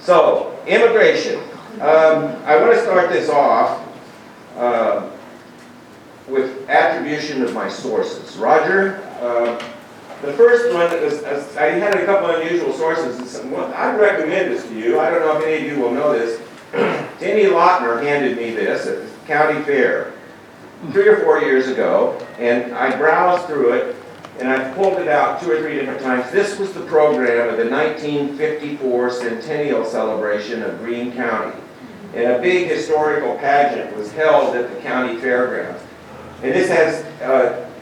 So, immigration. I want to start this off with attribution of my sources. Roger, the first one is, I had a couple unusual sources. I'd recommend this to you. I don't know if any of you will know this. Denny Lautner handed me this at the county fair 3 or 4 years ago, and I browsed through it, and I pulled it out 2 or 3 different times. This was the program of the 1954 centennial celebration of Greene County. And a big historical pageant was held at the county fairgrounds. And this has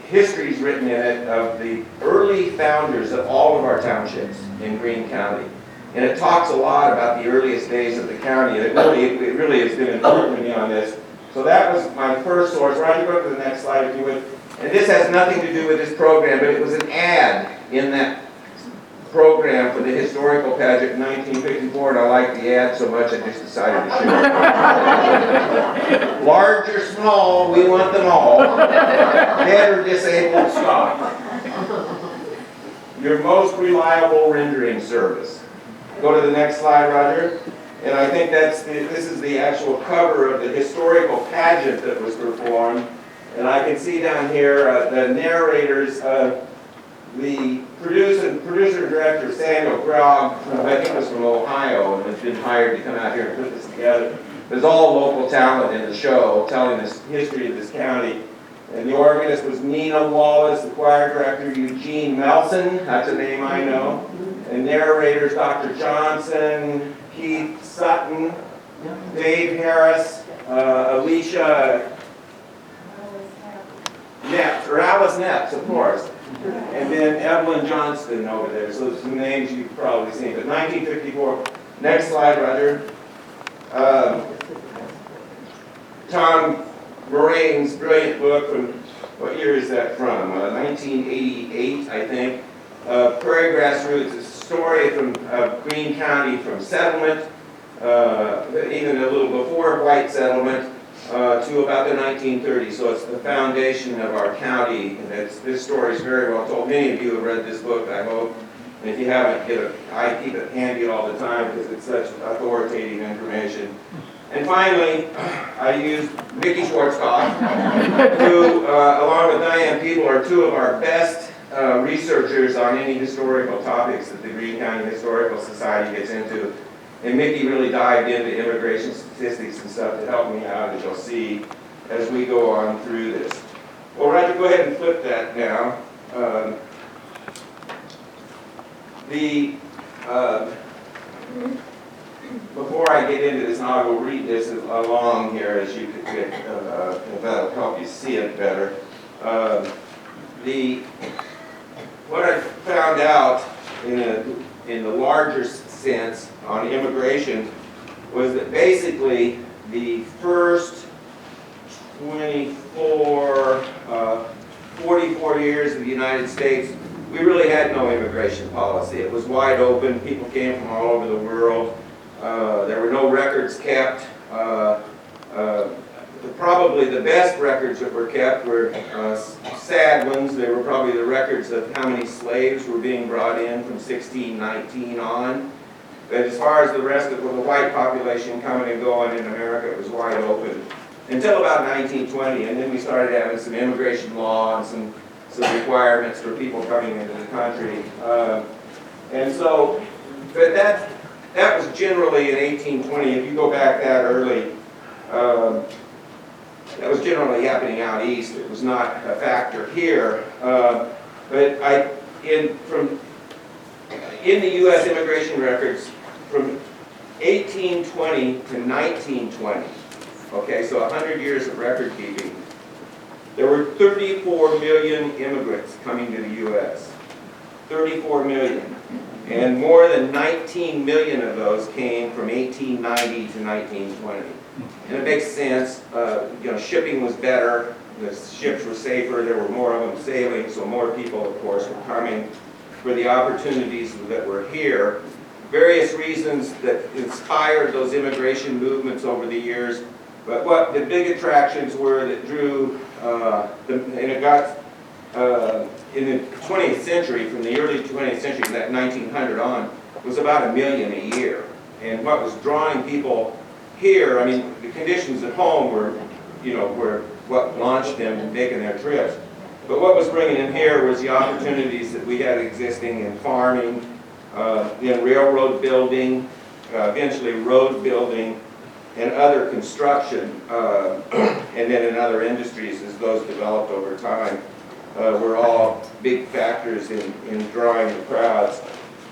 histories written in it of the early founders of all of our townships in Greene County. And it talks a lot about the earliest days of the county. And it really has been important to me on this. So that was my first source. Roger, go to the next slide if you would. And this has nothing to do with this program, but it was an ad in that program for the historical pageant in 1954, and I liked the ad so much I just decided to share it. Large or small, we want them all. Dead or disabled, stop. Your most reliable rendering service. Go to the next slide, Roger. And I think this is the actual cover of the historical pageant that was performed. And I can see down here the narrators, the producer-director Samuel Grogg, I think was from Ohio, and has been hired to come out here and put this together. There's all local talent in the show, telling this history of this county. And the organist was Nina Wallace, the choir director Eugene Melson, that's a name I know. And narrators Dr. Johnson, Keith Sutton, Dave Harris, Alicia Nepps, or Alice Nepps, of course. And then Evelyn Johnston over there. So there's some names you've probably seen. But 1954. Next slide, Roger. Tom Morane's brilliant book from, what year is that from? 1988, I think. Prairie Grassroots, a story from Greene County from settlement, even a little before white settlement, to about the 1930s. So it's the foundation of our county, and this story is very well told. Many of you have read this book, I hope. And if you haven't, I keep it handy all the time because it's such authoritative information. And finally, I used Mickey Schwarzkopf, who, along with Diane Peeble, are two of our best researchers on any historical topics that the Greene County Historical Society gets into. And Mickey really dived into immigration statistics and stuff to help me out, as you'll see, as we go on through this. Well, Roger, go ahead and flip that now. Before I get into this, and I will read this along here as you could get, if that'll help you see it better. What I found out in the larger sense on immigration was that basically the first 44 years of the United States, we really had no immigration policy. It was wide open. People came from all over the world. There were no records kept. Probably the best records that were kept were sad ones. They were probably the records of how many slaves were being brought in from 1619 on. But as far as the rest of the white population coming and going in America, it was wide open until about 1920, and then we started having some immigration law and some requirements for people coming into the country. And so, but that was generally in 1820. If you go back that early, that was generally happening out east. It was not a factor here. But in the U.S. immigration records, from 1820 to 1920, okay, so 100 years of record keeping, there were 34 million immigrants coming to the U.S. 34 million. And more than 19 million of those came from 1890 to 1920. And it makes sense. Shipping was better. The ships were safer. There were more of them sailing, so more people, of course, were coming for the opportunities that were here. Various reasons that inspired those immigration movements over the years. But what the big attractions were that drew, and it got in the 20th century, from the early 20th century, that 1900 on, was about 1 million a year. And what was drawing people here, I mean, the conditions at home were, were what launched them making their trips. But what was bringing them here was the opportunities that we had existing in farming, in railroad building, eventually road building, and other construction, and then in other industries as those developed over time, were all big factors in drawing the crowds.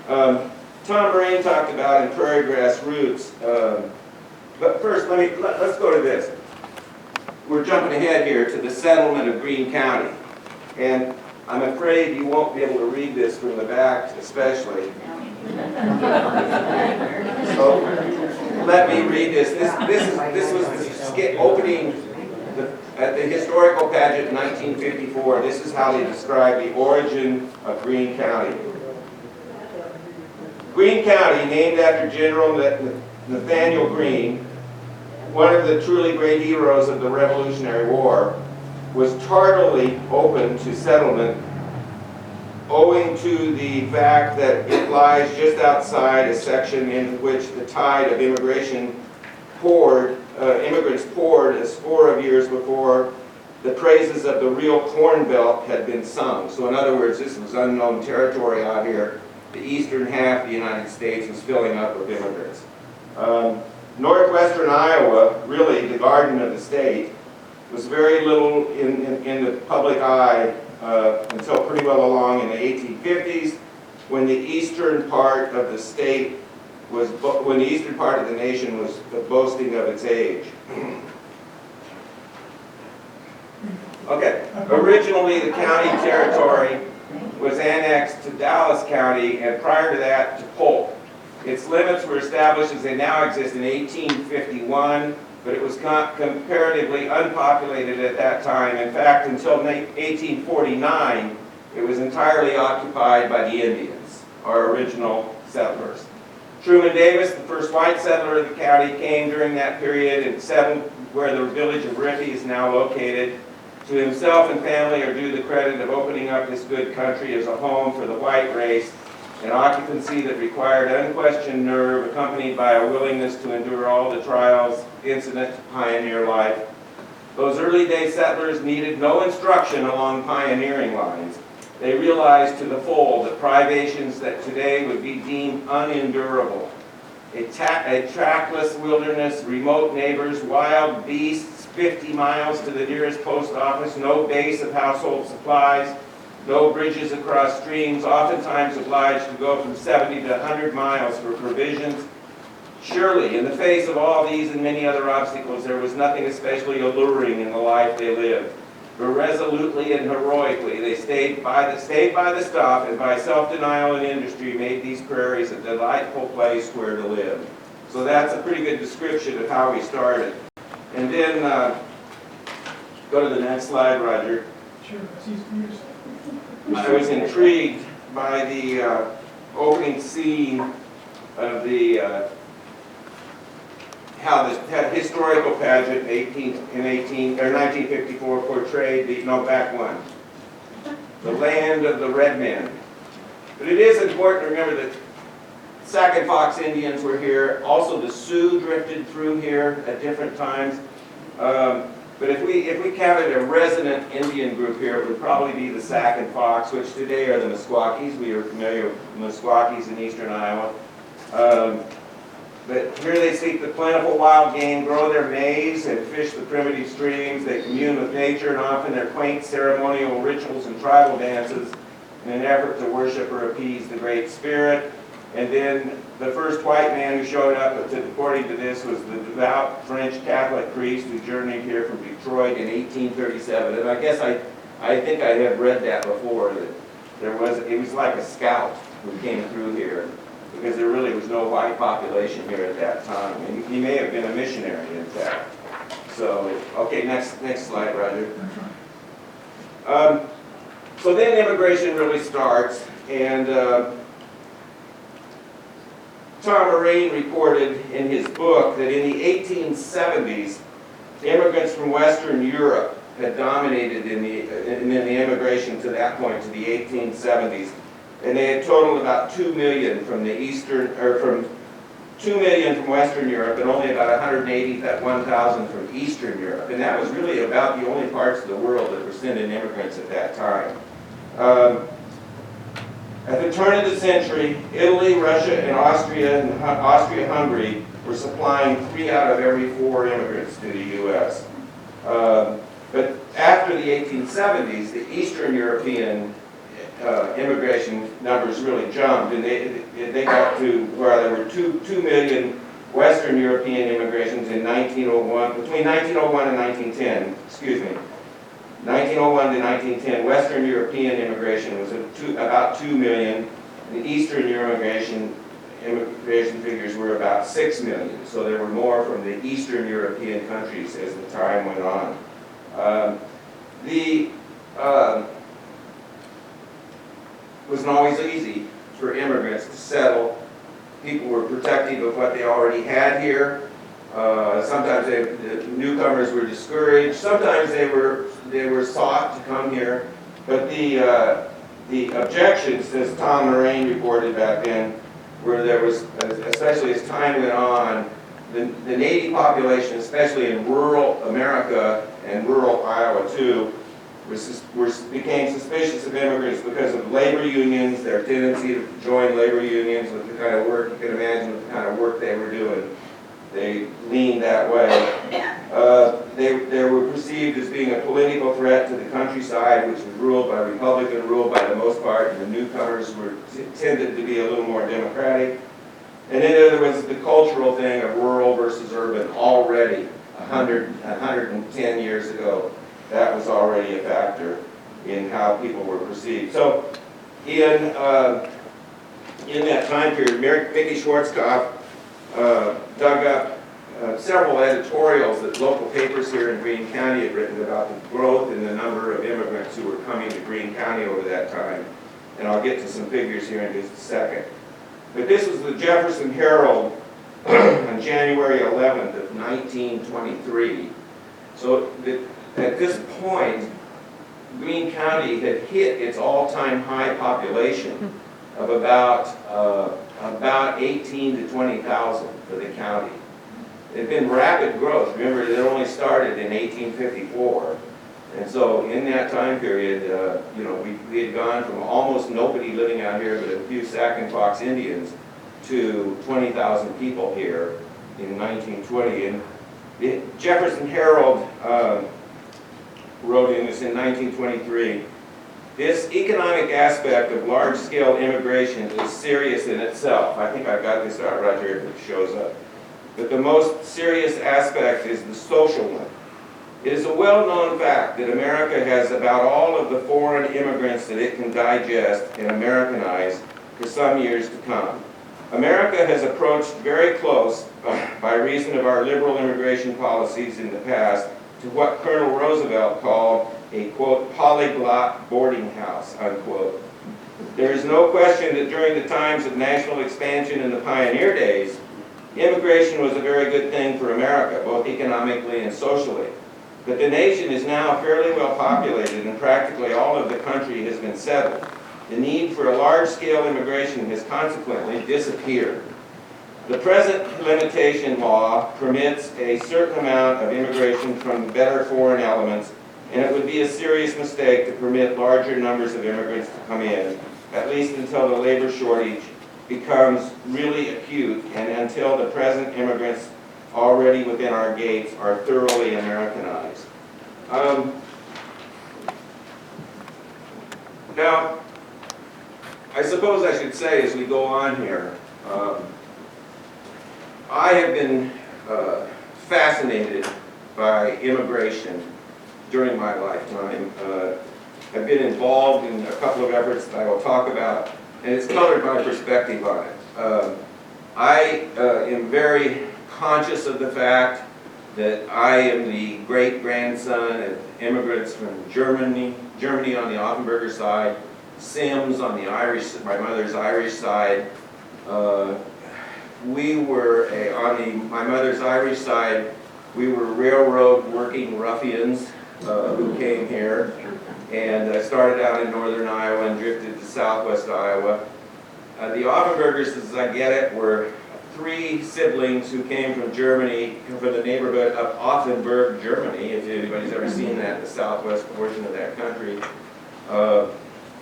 Tom Moraine talked about in prairie grass roots, but first let's go to this. We're jumping ahead here to the settlement of Greene County, and I'm afraid you won't be able to read this from the back, especially. So let me read this. This was the opening at the historical pageant in 1954. This is how they describe the origin of Greene County. Greene County, named after General Nathaniel Greene, one of the truly great heroes of the Revolutionary War, was tardily open to settlement owing to the fact that it lies just outside a section in which the tide of immigrants poured a score of years before the praises of the real Corn Belt had been sung. So in other words, this was unknown territory out here. The eastern half of the United States was filling up with immigrants. Northwestern Iowa, really the garden of the state, was very little in the public eye until pretty well along in the 1850s, when the eastern part of the state was, when the eastern part of the nation was boasting of its age. Okay, originally the county territory was annexed to Dallas County, and prior to that to Polk. Its limits were established as they now exist in 1851, but it was comparatively unpopulated at that time. In fact, until 1849, it was entirely occupied by the Indians, our original settlers. Truman Davis, the first white settler of the county, came during that period and settled where the village of Riffy is now located. To himself and family are due the credit of opening up this good country as a home for the white race, an occupancy that required unquestioned nerve, accompanied by a willingness to endure all the trials incident to pioneer life. Those early day settlers needed no instruction along pioneering lines. They realized to the full the privations that today would be deemed unendurable. A trackless wilderness, remote neighbors, wild beasts, 50 miles to the nearest post office, no base of household supplies, no bridges across streams, oftentimes obliged to go from 70 to 100 miles for provisions. Surely, in the face of all these and many other obstacles, there was nothing especially alluring in the life they lived. But resolutely and heroically, they stayed by the stuff, and by self-denial and industry made these prairies a delightful place where to live. So that's a pretty good description of how we started. And then, go to the next slide, Roger. Sure, that's easy to use. I was intrigued by the opening scene of the how this historical pageant in 1954 portrayed the, no, back one, the land of the red men. But it is important to remember that Sac and Fox Indians were here. Also, the Sioux drifted through here at different times. But if we counted a resident Indian group here, it would probably be the Sac and Fox, which today are the Meskwakis. We are familiar with Meskwakis in eastern Iowa. But here they seek the plentiful wild game, grow their maize, and fish the primitive streams. They commune with nature and often their quaint ceremonial rituals and tribal dances in an effort to worship or appease the Great Spirit. And then the first white man who showed up, according to this, was the devout French Catholic priest who journeyed here from Detroit in 1837. And I guess I think I have read that before, that it was like a scout who came through here, because there really was no white population here at that time. And he may have been a missionary, in fact. So, okay, next slide, Roger. So then immigration really starts, and Tom Moraine reported in his book that in the 1870s, immigrants from Western Europe had dominated in the immigration to that point, to the 1870s. And they had totaled about 2 million from the eastern, or from 2 million from Western Europe and only about 1,000 from Eastern Europe. And that was really about the only parts of the world that were sending immigrants at that time. At the turn of the century, Italy, Russia, and Austria-Hungary were supplying 3 out of every 4 immigrants to the U.S. But after the 1870s, the Eastern European immigration numbers really jumped, and they got to where there were 2 million Western European immigrations in 1901, between 1901 and 1910, excuse me. 1901 to 1910, Western European immigration was about 2 million, and Eastern immigration figures were about 6 million. So there were more from the Eastern European countries as the time went on. Wasn't always easy for immigrants to settle. People were protective of what they already had here. Sometimes the newcomers were discouraged. Sometimes they were sought to come here. But the objections, as Tom Moraine reported back then, where there was, especially as time went on, the native population, especially in rural America and rural Iowa too, became suspicious of immigrants because of labor unions, their tendency to join labor unions with the kind of work, you can imagine with the kind of work they were doing. They leaned that way. They were perceived as being a political threat to the countryside, which was ruled by Republican rule by the most part, and the newcomers tended to be a little more democratic. And then there was the cultural thing of rural versus urban already 110 years ago. That was already a factor in how people were perceived. So in that time period, Mickey Schwarzkopf dug up several editorials that local papers here in Greene County had written about the growth in the number of immigrants who were coming to Greene County over that time. And I'll get to some figures here in just a second. But this was the Jefferson Herald on January 11th of 1923. So at this point, Greene County had hit its all-time high population of about 18 to 20,000 for the county. It had been rapid growth. Remember, it only started in 1854. And so in that time period, we had gone from almost nobody living out here but a few Sac and Fox Indians to 20,000 people here in 1920. And the Jefferson Herald wrote in this in 1923, "This economic aspect of large-scale immigration is serious in itself." I think I've got this right here if it shows up. But the most serious aspect is the social one. It is a well-known fact that America has about all of the foreign immigrants that it can digest and Americanize for some years to come. America has approached very close, by reason of our liberal immigration policies in the past, to what Colonel Roosevelt called a, quote, polyglot boarding house, unquote. There is no question that during the times of national expansion in the pioneer days, immigration was a very good thing for America, both economically and socially. But the nation is now fairly well populated and practically all of the country has been settled. The need for a large-scale immigration has consequently disappeared. The present limitation law permits a certain amount of immigration from better foreign elements, and it would be a serious mistake to permit larger numbers of immigrants to come in, at least until the labor shortage becomes really acute and until the present immigrants already within our gates are thoroughly Americanized. Now, I suppose I should say as we go on here, I have been fascinated by immigration during my lifetime. I've been involved in a couple of efforts that I will talk about, and it's colored my perspective on it. I am very conscious of the fact that I am the great-grandson of immigrants from Germany on the Offenburger side, Sims on the my mother's Irish side. We were, my mother's Irish side, we were railroad working ruffians who came here, and started out in northern Iowa and drifted to southwest Iowa. The Offenburgers, as I get it, were 3 siblings who came from Germany, from the neighborhood of Offenburger, Germany, if anybody's ever seen that, the southwest portion of that country.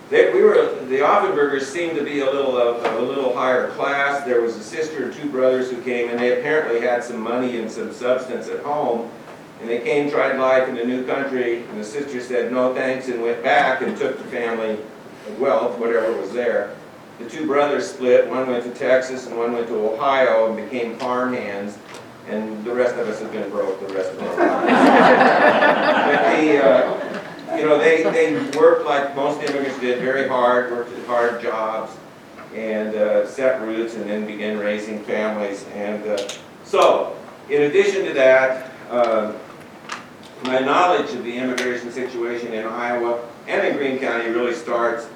The Offenburgers seemed to be a little higher class. There was a sister and 2 brothers who came, and they apparently had some money and some substance at home. And they came, tried life in the new country, and the sister said no thanks and went back and took the family wealth, whatever was there. The 2 brothers split. One went to Texas and one went to Ohio and became farmhands. And the rest of us have been broke the rest of our lives. But they worked like most immigrants did, very hard, worked at hard jobs, and set roots, and then began raising families. And so, in addition to that, my knowledge of the immigration situation in Iowa and in Greene County really starts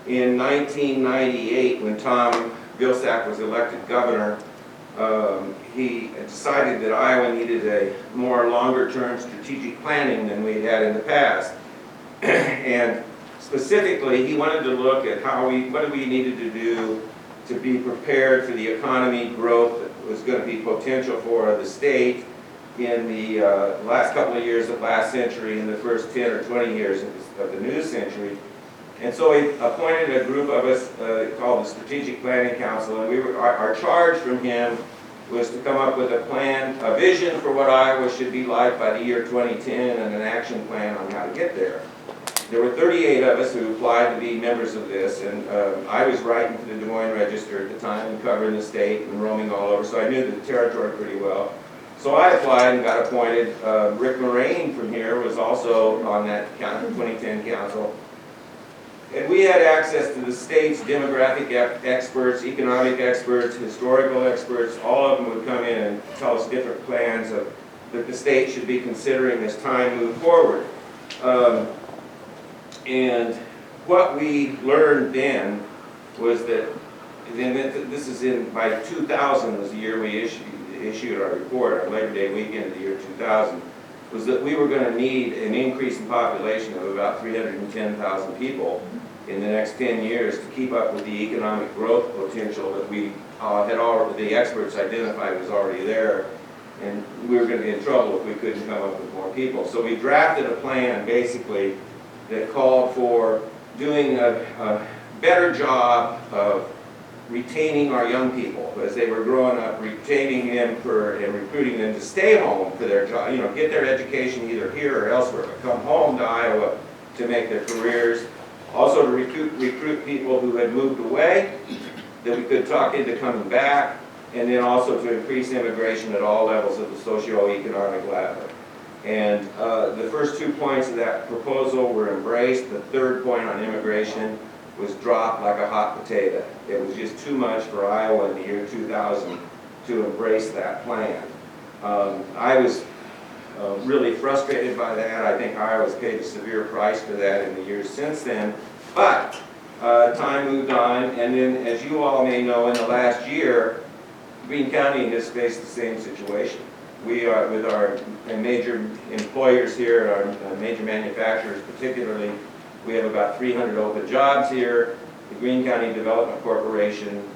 in 1998 when Tom Vilsack was elected governor. He decided that Iowa needed a more longer-term strategic planning than we had in the past. And specifically, he wanted to look at what we needed to do to be prepared for the economy growth that was going to be potential for the state in the last couple of years of last century and the first 10 or 20 years of the new century. And so he appointed a group of us called the Strategic Planning Council, and our charge from him was to come up with a plan, a vision for what Iowa should be like by the year 2010 and an action plan on how to get there. There were 38 of us who applied to be members of this, and I was writing for the Des Moines Register at the time and covering the state and roaming all over, so I knew the territory pretty well. So I applied and got appointed. Rick Moraine from here was also on that 2010 council. And we had access to the state's demographic experts, economic experts, historical experts. All of them would come in and tell us different plans that the state should be considering as time moved forward. And what we learned then was that, this is by 2000 was the year we issued our report, our Labor Day weekend of the year 2000, was that we were going to need an increase in population of about 310,000 people in the next 10 years to keep up with the economic growth potential that we the experts identified was already there, and we were going to be in trouble if we couldn't come up with more people. So we drafted a plan basically that called for doing a better job of retaining our young people as they were growing up, retaining them and recruiting them to stay home for their job, get their education either here or elsewhere, but come home to Iowa to make their careers. Also to recruit people who had moved away that we could talk into coming back, and then also to increase immigration at all levels of the socio-economic ladder. And the first 2 points of that proposal were embraced. The third point on immigration was dropped like a hot potato. It was just too much for Iowa in the year 2000 to embrace that plan. I was really frustrated by that. I think Iowa's paid a severe price for that in the years since then. But time moved on, and then, as you all may know, in the last year, Greene County has faced the same situation. We are, with our major employers here, our major manufacturers particularly, we have about 300 open jobs here. The Greene County Development Corporation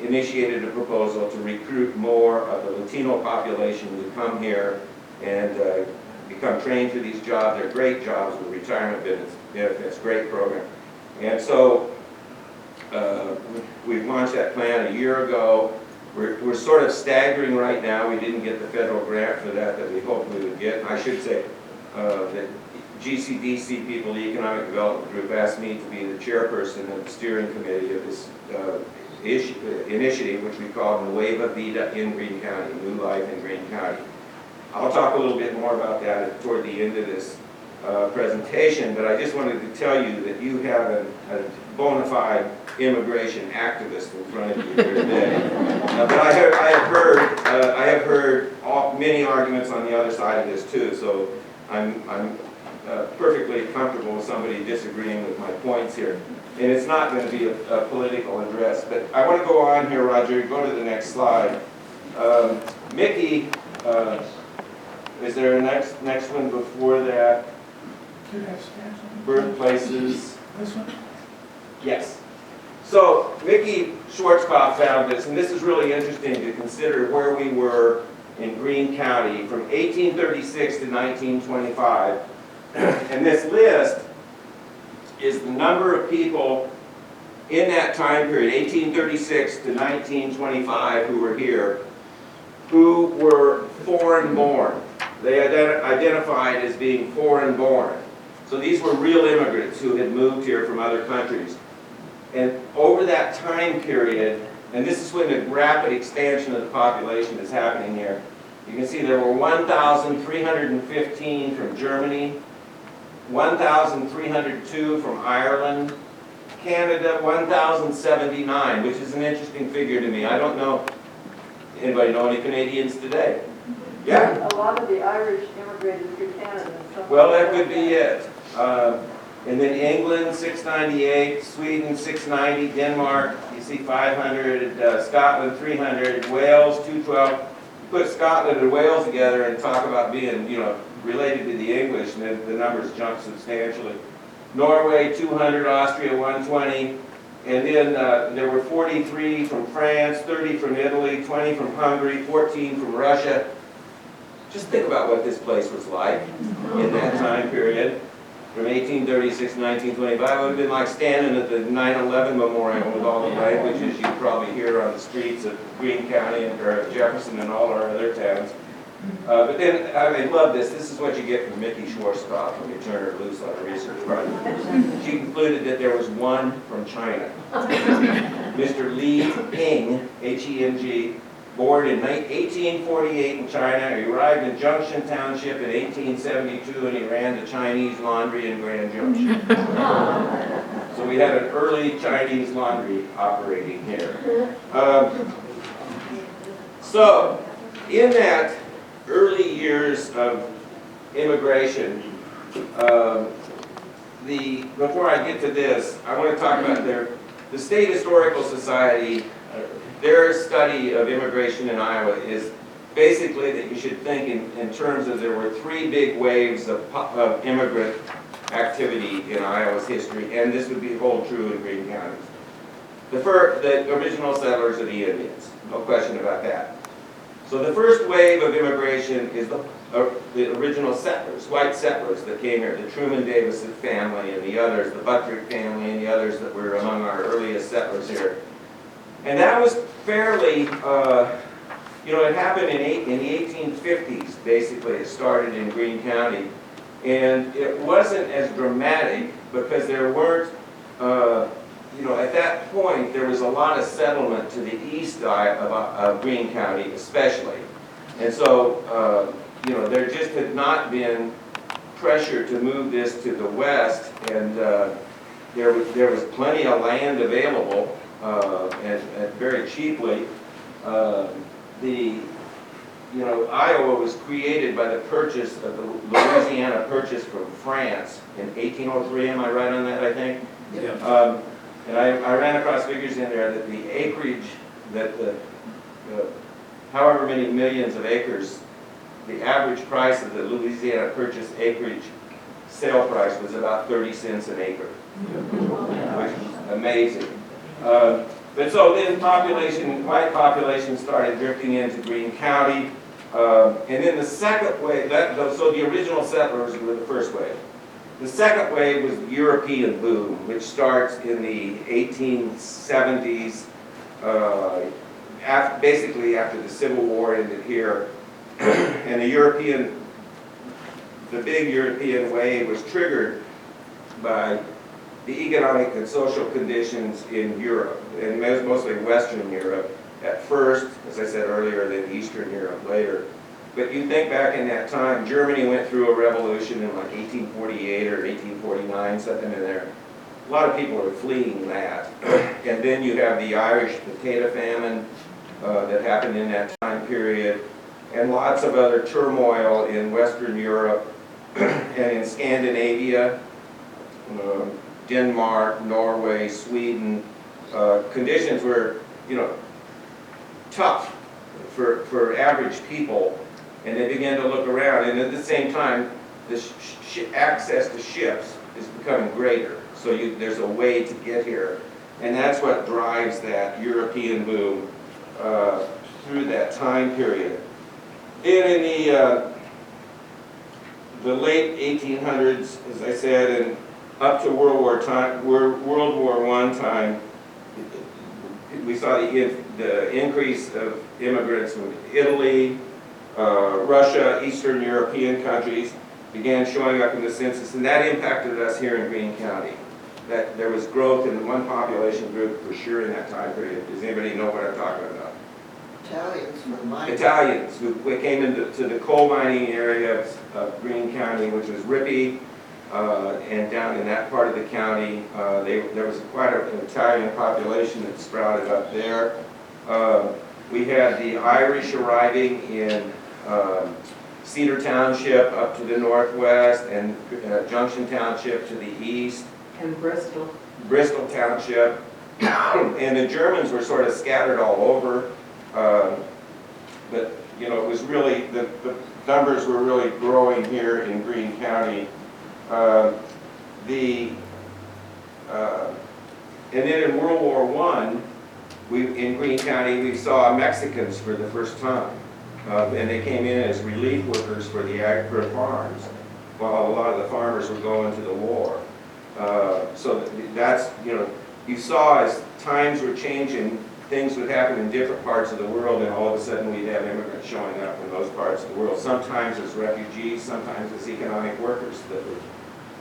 initiated a proposal to recruit more of the Latino population to come here and become trained for these jobs. They're great jobs with retirement benefits, great program. And so we launched that plan a year ago. We're sort of staggering right now. We didn't get the federal grant for that we hoped we would get. I should say that GCDC people, the Economic Development Group, asked me to be the chairperson of the steering committee of this initiative, which we call Nueva Vida in Greene County, New Life in Greene County. I'll talk a little bit more about that toward the end of this presentation, but I just wanted to tell you that you have a bona fide immigration activist in front of you here today. But I have heard many arguments on the other side of this too, so I'm perfectly comfortable with somebody disagreeing with my points here. And it's not going to be a political address, but I want to go on here, Roger. Go to the next slide. Mickey, is there a next one before that? Birthplaces. This one? Yes. So Mickey Schwarzkopf found this, and this is really interesting to consider where we were in Greene County from 1836 to 1925. And this list is the number of people in that time period, 1836 to 1925, who were here, who were foreign-born. They identified as being foreign-born. So these were real immigrants who had moved here from other countries. And over that time period, and this is when the rapid expansion of the population is happening here, you can see there were 1,315 from Germany, 1,302 from Ireland, Canada 1,079, which is an interesting figure to me. I don't know, anybody know any Canadians today? Yeah? A lot of the Irish immigrated through Canada. Well, that could be it. And then England, 698, Sweden, 690, Denmark, you see 500, Scotland, 300, Wales, 212. Put Scotland and Wales together and talk about being, related to the English, and the numbers jump substantially. Norway, 200, Austria, 120. And then there were 43 from France, 30 from Italy, 20 from Hungary, 14 from Russia. Just think about what this place was like in that time period. From 1836 to 1925, it would have been like standing at the 9/11 memorial with all the languages you probably hear on the streets of Greene County or Jefferson and all our other towns. But then, I love this. This is what you get from Mickey Schwarzkopf when you turn her loose on a research project. She concluded that there was one from China. Mr. Li Ping, H-E-N-G, born in 1848 in China. He arrived in Junction Township in 1872, and he ran the Chinese laundry in Grand Junction. So we had an early Chinese laundry operating here. So in that early years of immigration, before I get to this, I want to talk about the State Historical Society. Their study of immigration in Iowa is basically that you should think in terms of there were three big waves of immigrant activity in Iowa's history, and this would hold true in Greene County. The original settlers are the Indians, no question about that. So the first wave of immigration is the original settlers, white settlers that came here, the Truman Davison family and the others, the Buttrick family and the others that were among our earliest settlers here. And that was fairly, it happened in the 1850s, basically. It started in Greene County. And it wasn't as dramatic because there weren't, at that point, there was a lot of settlement to the east of Greene County, especially. And so, there just had not been pressure to move this to the west, and there was plenty of land available. And very cheaply. Iowa was created by the purchase of the Louisiana Purchase from France in 1803. Am I right on that, I think? Yeah. And I ran across figures in there that the acreage, that however many millions of acres, the average price of the Louisiana Purchase acreage sale price was about 30 cents an acre, which is amazing. But so then white population started drifting into Greene County. And then the second wave, so the original settlers were the first wave. The second wave was the European boom, which starts in the 1870s, basically after the Civil War ended here. And the big European wave was triggered by the economic and social conditions in Europe, and mostly Western Europe at first, as I said earlier, then Eastern Europe later. But you think back in that time, Germany went through a revolution in like 1848 or 1849, something in there. A lot of people are fleeing that. And then you have the Irish potato famine that happened in that time period, and lots of other turmoil in Western Europe and in Scandinavia. Denmark, Norway, Sweden, conditions were, tough for average people, and they began to look around. And at the same time, the access to ships is becoming greater. So there's a way to get here And that's what drives that European boom through that time period. And in the late 1800s, as I said, and up to World War I time, we saw the increase of immigrants from Italy, Russia, Eastern European countries began showing up in the census, and that impacted us here in Greene County. That there was growth in one population group for sure in that time period. Does anybody know what I'm talking about? Italians from mine. Italians who came into the coal mining area of Greene County, which was Rippi, and down in that part of the county, there was quite an Italian population that sprouted up there. We had the Irish arriving in Cedar Township up to the northwest, and Junction Township to the east. And Bristol. Bristol Township. And the Germans were sort of scattered all over. But, you know, it was really, the numbers were really growing here in Greene County. And then in World War I, in Greene County, we saw Mexicans for the first time. And they came in as relief workers for the farms, while a lot of the farmers were going to the war. So that's, you know, you saw as times were changing, things would happen in different parts of the world, and all of a sudden we'd have immigrants showing up in those parts of the world. Sometimes as refugees, sometimes as economic workers that were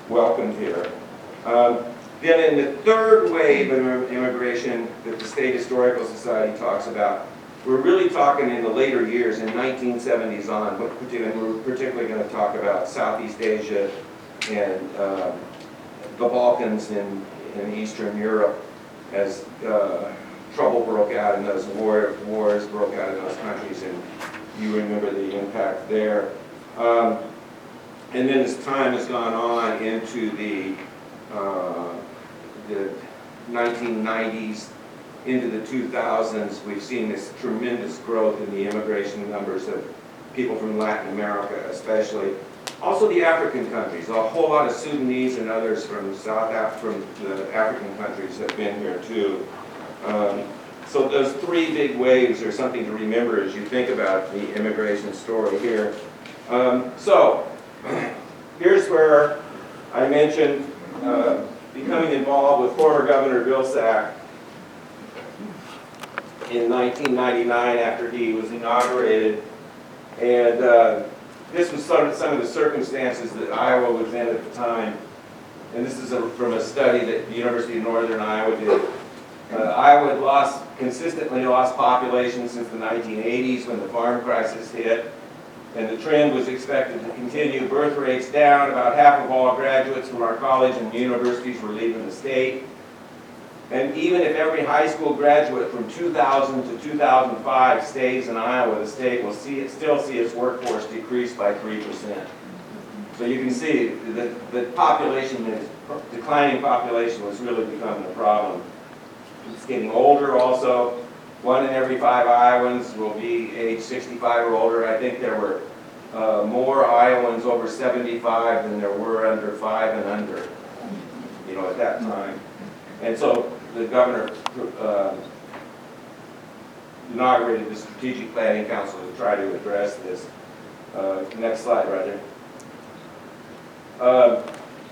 welcomed here. Then in the third wave of immigration that the State Historical Society talks about, we're really talking in the later years, in 1970s on, but we're particularly going to talk about Southeast Asia and the Balkans in Eastern Europe as trouble broke out in those wars broke out in those countries, and you remember the impact there. And then as time has gone on into the 1990s, into the 2000s, we've seen this tremendous growth in the immigration numbers of people from Latin America especially. Also the African countries, a whole lot of Sudanese and others from from the African countries have been here too. So those three big waves are something to remember as you think about the immigration story here. So here's where I mentioned becoming involved with former Governor Vilsack in 1999 after he was inaugurated. And this was some of the circumstances that Iowa was in at the time. And this is from a study that the University of Northern Iowa did. Iowa had consistently lost population since the 1980s when the farm crisis hit. And the trend was expected to continue. Birth rates down, about half of all graduates from our college and universities were leaving the state. And even if every high school graduate from 2000 to 2005 stays in Iowa, the state will still see its workforce decrease by 3%. So you can see that the declining population was really becoming a problem. It's getting older also. 1 in every 5 Iowans will be age 65 or older. I think there were more Iowans over 75 than there were under 5 and under, you know, at that time. And so the governor inaugurated the Strategic Planning Council to try to address this. Next slide, Roger.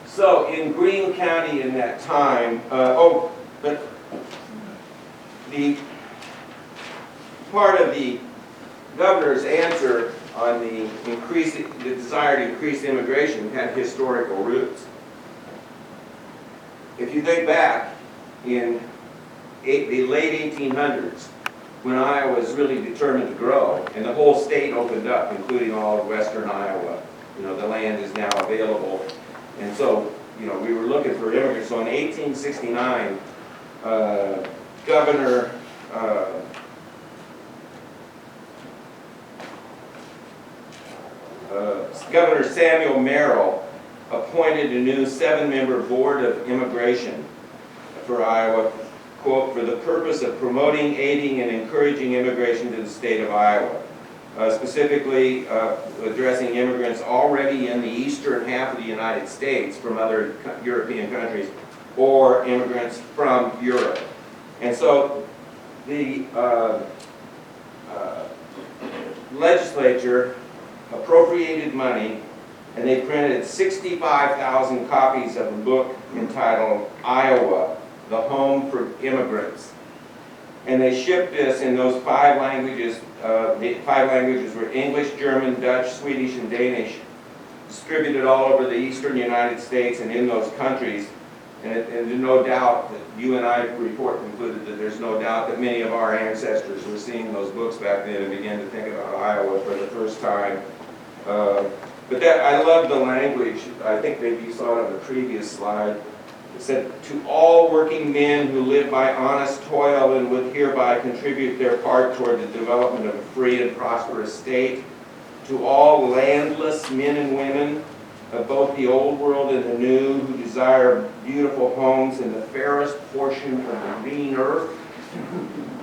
So in Greene County in that time, but the part of the governor's answer on the desire to increase immigration had historical roots. If you think back in the late 1800s, when Iowa was really determined to grow, and the whole state opened up, including all of western Iowa, you know, the land is now available, and so, you know, we were looking for immigrants. So in 1869, Governor Samuel Merrill appointed a new 7-member board of immigration for Iowa, quote, for the purpose of promoting, aiding, and encouraging immigration to the state of Iowa, specifically addressing immigrants already in the eastern half of the United States from other European countries, or immigrants from Europe. And so the legislature appropriated money, and they printed 65,000 copies of a book entitled Iowa, the Home for Immigrants. And they shipped this in those 5 languages. The 5 languages were English, German, Dutch, Swedish, and Danish, distributed all over the eastern United States and in those countries. And there's no doubt that you and I report concluded that there's no doubt that many of our ancestors were seeing those books back then and began to think about Iowa for the first time. But that, I love the language. I think maybe you saw it on the previous slide. It said, to all working men who live by honest toil and would hereby contribute their part toward the development of a free and prosperous state, to all landless men and women of both the old world and the new who desire beautiful homes in the fairest portion of the green earth,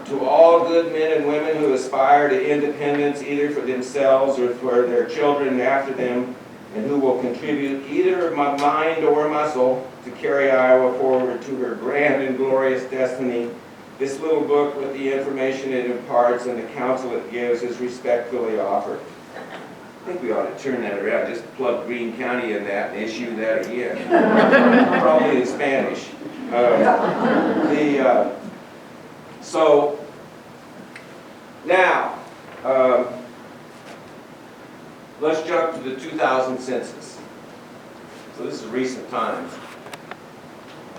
to all good men and women who aspire to independence either for themselves or for their children after them, and who will contribute either mind or muscle to carry Iowa forward to her grand and glorious destiny, this little book with the information it imparts and the counsel it gives is respectfully offered. I think we ought to turn that around, just plug Greene County in that and issue that again. Probably in Spanish. So now, let's jump to the 2000 census. So this is recent times.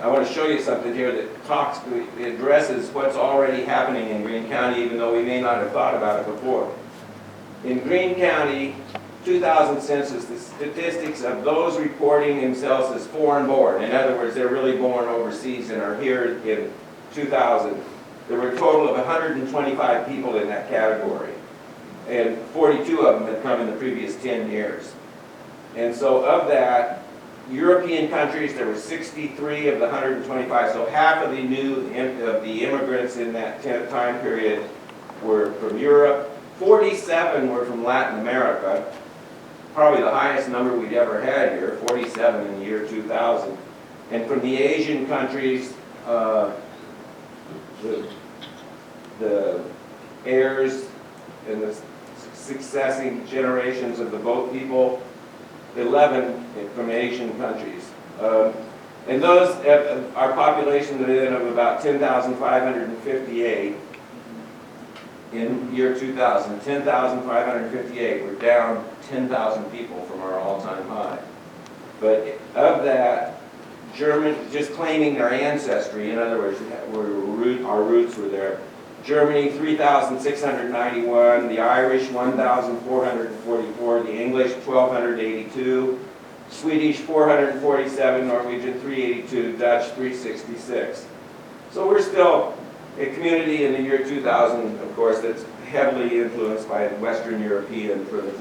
I want to show you something here that addresses what's already happening in Greene County, even though we may not have thought about it before. In Greene County, 2000 census, the statistics of those reporting themselves as foreign-born, in other words, they're really born overseas and are here in 2000. There were a total of 125 people in that category, and 42 of them had come in the previous 10 years. And so of that, European countries, there were 63 of the 125, so half of the immigrants in that time period were from Europe. 47 were from Latin America, probably the highest number we'd ever had here, 47 in the year 2000. And from the Asian countries, the heirs and the succeeding generations of the boat people, 11 from Asian countries. And those, our population then of about 10,558 in year 2000, 10,558, we're down 10,000 people from our all-time high. But of that, German, just claiming their ancestry, in other words, our roots were there. Germany, 3,691, the Irish, 1,444, the English, 1,282, Swedish, 447, Norwegian, 382, Dutch, 366. So we're still a community in the year 2000, of course, that's heavily influenced by Western European for the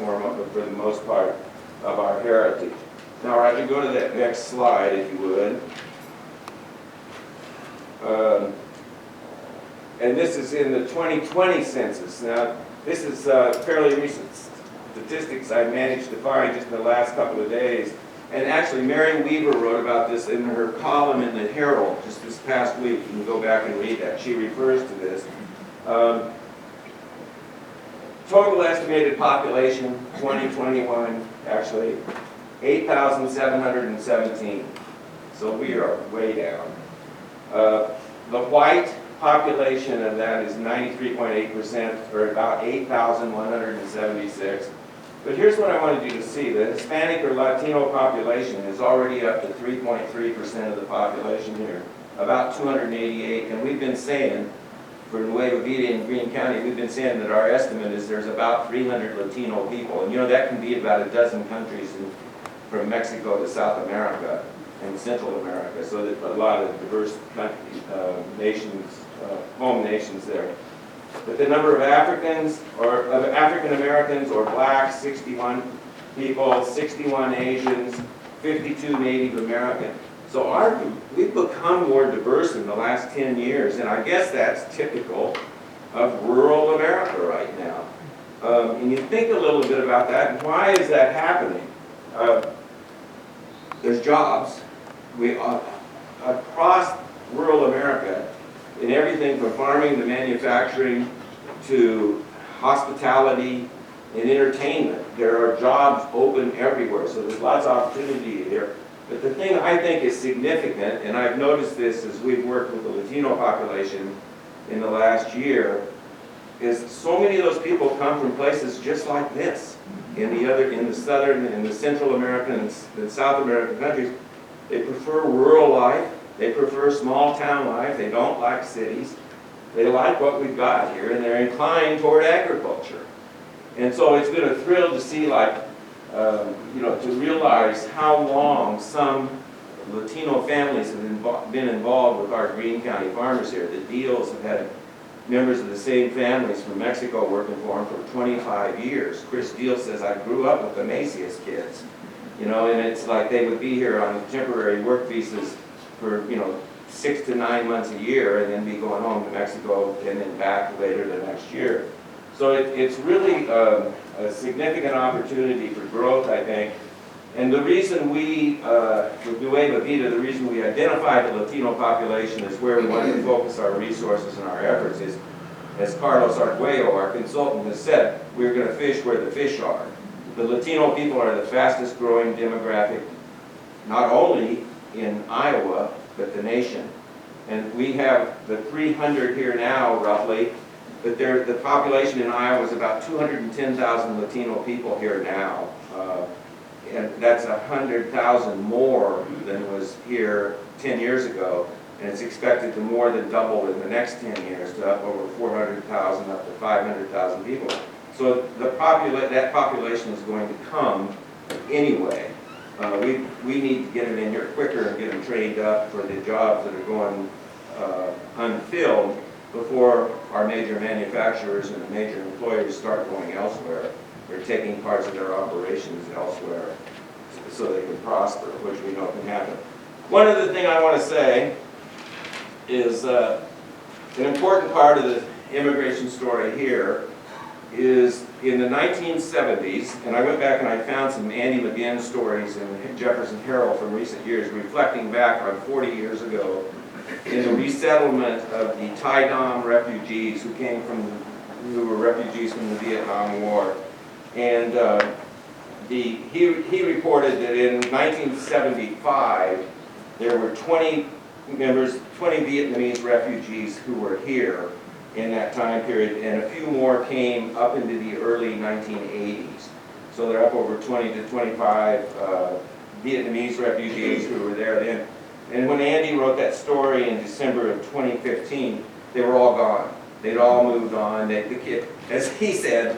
most part of our heritage. Now, Roger, go to that next slide, if you would. And this is in the 2020 census. Now, this is fairly recent statistics I managed to find just in the last couple of days. And actually, Mary Weaver wrote about this in her column in the Herald just this past week. You can go back and read that. She refers to this. Total estimated population, 2021, actually, 8,717. So we are way down. The white population of that is 93.8%, or about 8,176. But here's what I wanted you to see. The Hispanic or Latino population is already up to 3.3% of the population here, about 288. And we've been saying, for Nueva Vida in Greene County, we've been saying that our estimate is there's about 300 Latino people. And you know, that can be about a dozen countries from Mexico to South America and Central America. So there's a lot of diverse nations, home nations there. But the number of Africans, or of African Americans or blacks, 61 people, 61 Asians, 52 Native American. So we've become more diverse in the last 10 years, and I guess that's typical of rural America right now. And you think a little bit about that, and why is that happening? There's jobs. Across rural America, in everything everything from farming to manufacturing to hospitality and entertainment. There are jobs open everywhere, so there's lots of opportunity here. But the thing I think is significant, and I've noticed this as we've worked with the Latino population in the last year, is so many of those people come from places just like this. In the southern, in the Central American and South American countries, they prefer rural life, they prefer small town life, they don't like cities. They like what we've got here, and they're inclined toward agriculture. And so it's been a thrill to see, to realize how long some Latino families have been involved with our Greene County farmers here. The Deals have had members of the same families from Mexico working for them for 25 years. Chris Deal says, I grew up with the Macias kids. And it's like they would be here on temporary work visas for, 6 to 9 months a year and then be going home to Mexico and then back later the next year. So it's really a significant opportunity for growth, I think. And the reason we, with Nueva Vida, the reason we identified the Latino population as where we wanted to focus our resources and our efforts is, as Carlos Arguello, our consultant, has said, we're going to fish where the fish are. The Latino people are the fastest growing demographic, not only in Iowa, but the nation. And we have the 300 here now, roughly, but the population in Iowa is about 210,000 Latino people here now. And that's 100,000 more than was here 10 years ago. And it's expected to more than double in the next 10 years to up over 400,000, up to 500,000 people. So that population is going to come anyway. We need to get them in here quicker and get them trained up for the jobs that are going unfilled before our major manufacturers and the major employers start going elsewhere. They're taking parts of their operations elsewhere so they can prosper, which we know can happen. One other thing I want to say is an important part of the immigration story here is in the 1970s, and I went back and I found some Andy McGinn stories in the Jefferson Herald from recent years, reflecting back on 40 years ago in the resettlement of the Thai Dam refugees who were refugees from the Vietnam War. And he reported that in 1975 there were 20 Vietnamese refugees who were here in that time period, and a few more came up into the early 1980s. So they're up over 20 to 25 Vietnamese refugees who were there then. And when Andy wrote that story in December of 2015, they were all gone. They'd all moved on. The kid, as he said,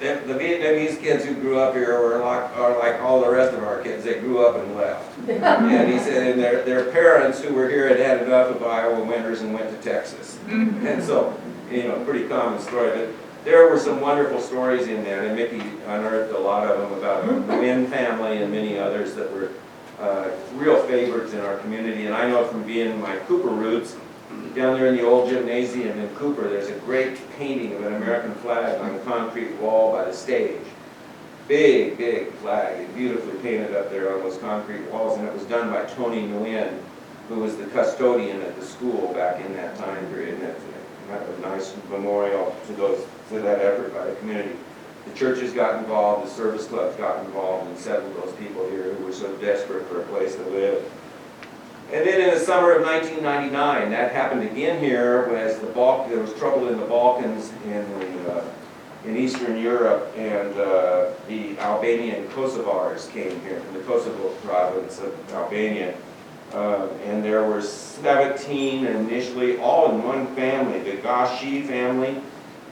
the Vietnamese kids who grew up here are like all the rest of our kids. They grew up and left. And he said, and their parents who were here had enough of Iowa winters and went to Texas. And so, pretty common story. But there were some wonderful stories in there, and Mickey unearthed a lot of them about the Wynn family and many others that were real favorites in our community. And I know from being my Cooper roots, down there in the old gymnasium in Cooper, there's a great painting of an American flag on a concrete wall by the stage. Big, big flag, and beautifully painted up there on those concrete walls, and it was done by Tony Nguyen, who was the custodian at the school back in that time period. And that's a nice memorial to that effort by the community. The churches got involved, the service clubs got involved, and settled those people here who were so desperate for a place to live. And then in the summer of 1999, that happened again here as there was trouble in the Balkans in Eastern Europe, and the Albanian Kosovars came here from the Kosovo province of Albania. And there were 17 initially, all in one family, the Gashi family,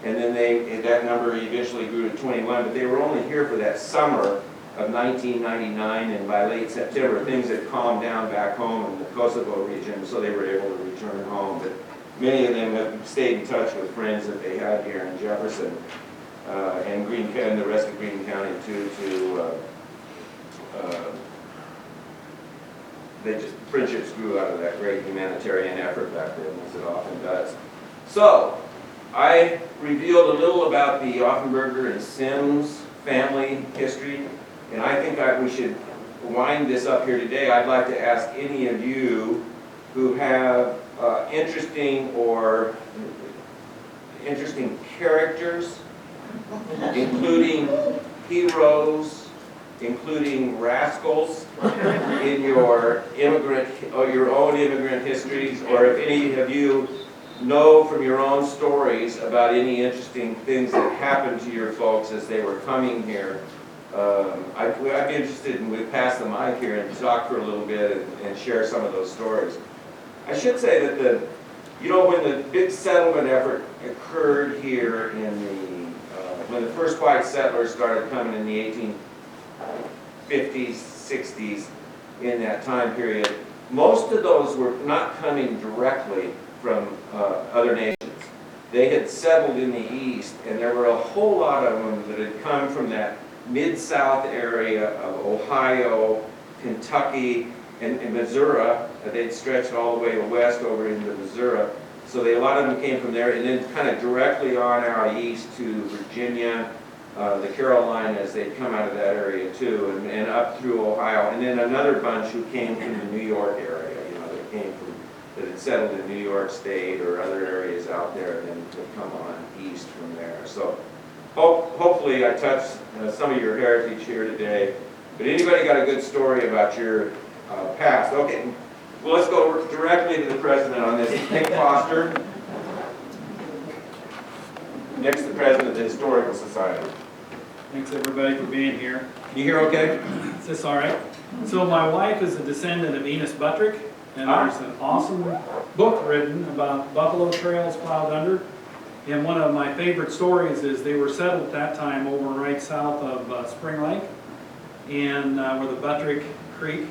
and then that number eventually grew to 21, but they were only here for that summer of 1999, and by late September things had calmed down back home in the Kosovo region, so they were able to return home. But many of them have stayed in touch with friends that they had here in Jefferson and the rest of Greene County too. Friendships grew out of that great humanitarian effort back then, as it often does. So I revealed a little about the Offenburger and Sims family history. And I think we should wind this up here today. I'd like to ask any of you who have interesting characters, including heroes, including rascals in your own immigrant histories, or if any of you know from your own stories about any interesting things that happened to your folks as they were coming here. I'd be interested in, we pass the mic here and talk for a little bit and share some of those stories. I should say that when the big settlement effort occurred here when the first white settlers started coming in the 1850s, 60s, in that time period, most of those were not coming directly from other nations. They had settled in the east, and there were a whole lot of them that had come from that Mid-South area of Ohio, Kentucky, and Missouri. They'd stretched all the way west over into Missouri. So a lot of them came from there, and then kind of directly on out east to Virginia, the Carolinas. They'd come out of that area too, and up through Ohio. And then another bunch who came from the New York area, that had settled in New York State or other areas out there, and then would come on east from there. So hopefully I touched some of your heritage here today. But anybody got a good story about your past? Okay, well, let's go directly to the president on this. Nick Foster, next the president of the Historical Society. Thanks everybody for being here. Can you hear okay? Is this all right? So my wife is a descendant of Enos Buttrick, and there's an awesome book written about buffalo trails plowed under. And one of my favorite stories is they were settled at that time over right south of Spring Lake, and where the Buttrick Creek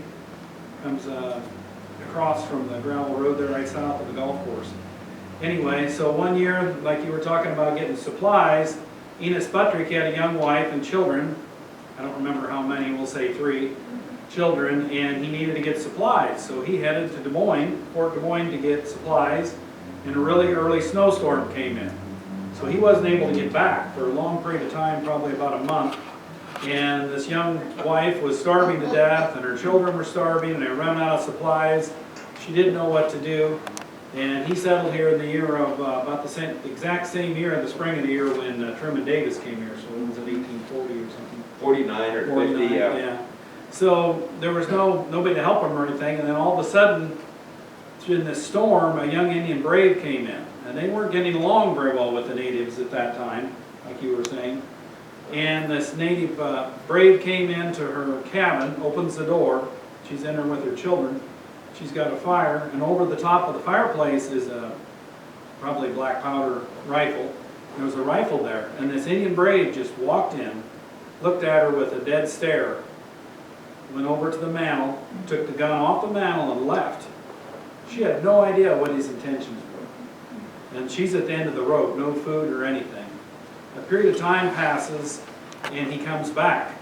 comes across from the gravel road there right south of the golf course. Anyway, so one year, like you were talking about getting supplies, Enos Buttrick had a young wife and children. I don't remember how many, we'll say 3 children, and he needed to get supplies. So he headed to Fort Des Moines to get supplies, and a really early snowstorm came in. So he wasn't able to get back for a long period of time, probably about a month. And this young wife was starving to death, and her children were starving, and they were running out of supplies. She didn't know what to do. And he settled here in the year of about the exact same year, the spring of the year when Truman Davis came here. So it was in 1840 or something. 49 or 50, yeah. So there was nobody to help him or anything, and then all of a sudden, in this storm, a young Indian brave came in. And they weren't getting along very well with the natives at that time, like you were saying. And this native brave came into her cabin, opens the door. She's in there with her children. She's got a fire, and over the top of the fireplace is probably a black powder rifle. There was a rifle there, and this Indian brave just walked in, looked at her with a dead stare, went over to the mantel, took the gun off the mantel and left. She had no idea what his intentions were. And she's at the end of the rope, no food or anything. A period of time passes, and he comes back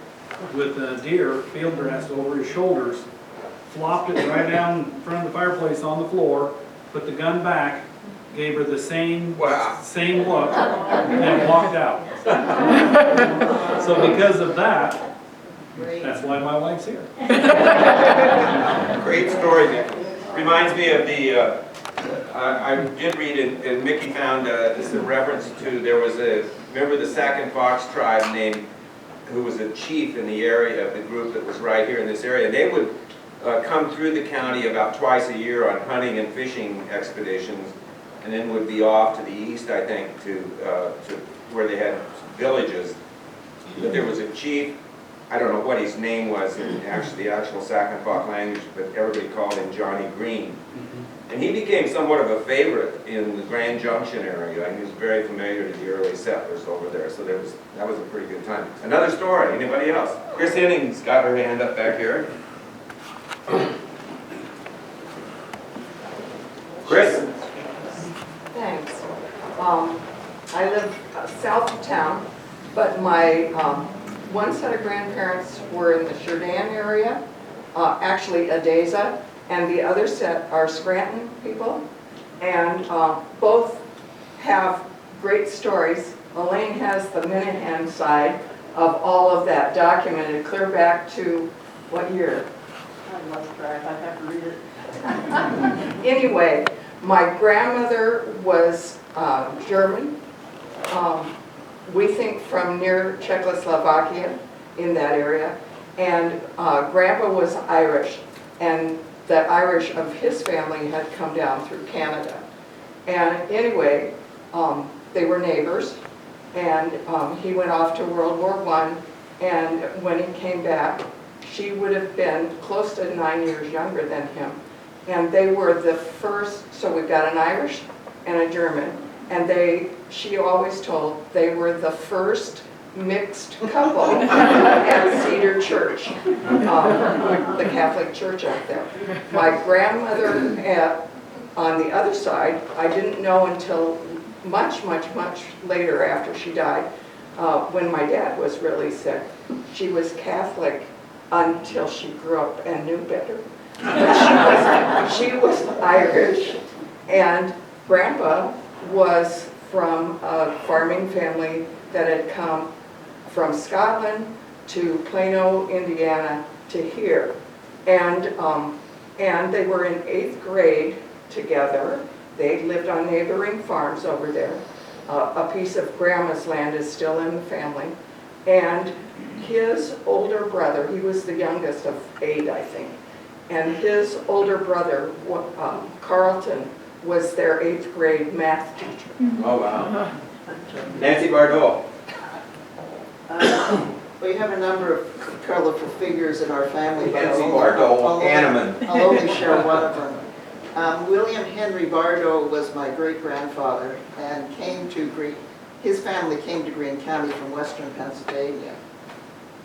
with a deer field dressed over his shoulders, flopped it right down in front of the fireplace on the floor, put the gun back, gave her the same look, and walked out. So because of that, that's why my wife's here. Great story, Nick. Reminds me of the, I did read, and Mickey found this a reference to, remember the Sac and Fox tribe who was a chief in the area of the group that was right here in this area. They would come through the county about twice a year on hunting and fishing expeditions, and then would be off to the east, I think, to where they had villages. But there was a chief, I don't know what his name was in the actual Sac and Fox language, but everybody called him Johnny Green. And he became somewhat of a favorite in the Grand Junction area. He was very familiar to the early settlers over there, so that was a pretty good time. Another story, anybody else? Chris Henning's got her hand up back here. Chris? Thanks. I live south of town, but my one set of grandparents were in the Jourdan area, actually Adeza, and the other set are Scranton people, and both have great stories. Elaine has the Minahan side of all of that documented clear back to what year? I lost track, I'd have to read it. Anyway, My grandmother was German. We think from near Czechoslovakia in that area. And Grandpa was Irish. And the Irish of his family had come down through Canada. And anyway, they were neighbors. And he went off to World War I. And when he came back, she would have been close to 9 years younger than him. And they were the first, so we've got an Irish and a German. And she always told they were the first mixed couple at Cedar Church, the Catholic church out there. My grandmother on the other side, I didn't know until much, much, much later after she died, when my dad was really sick. She was Catholic until she grew up and knew better. But she was Irish, and Grandpa was from a farming family that had come from Scotland to Plano, Indiana to here. And they were in 8th grade together. They lived on neighboring farms over there. A piece of Grandma's land is still in the family. And his older brother, he was the youngest of 8, I think, and his older brother, Carlton, was their 8th grade math teacher. Oh, wow. Nancy Bardot. We have a number of colorful figures in our family, but Nancy Bardot, Anneman. I'll only share one of them. William Henry Bardot was my great-grandfather and his family came to Greene County from western Pennsylvania.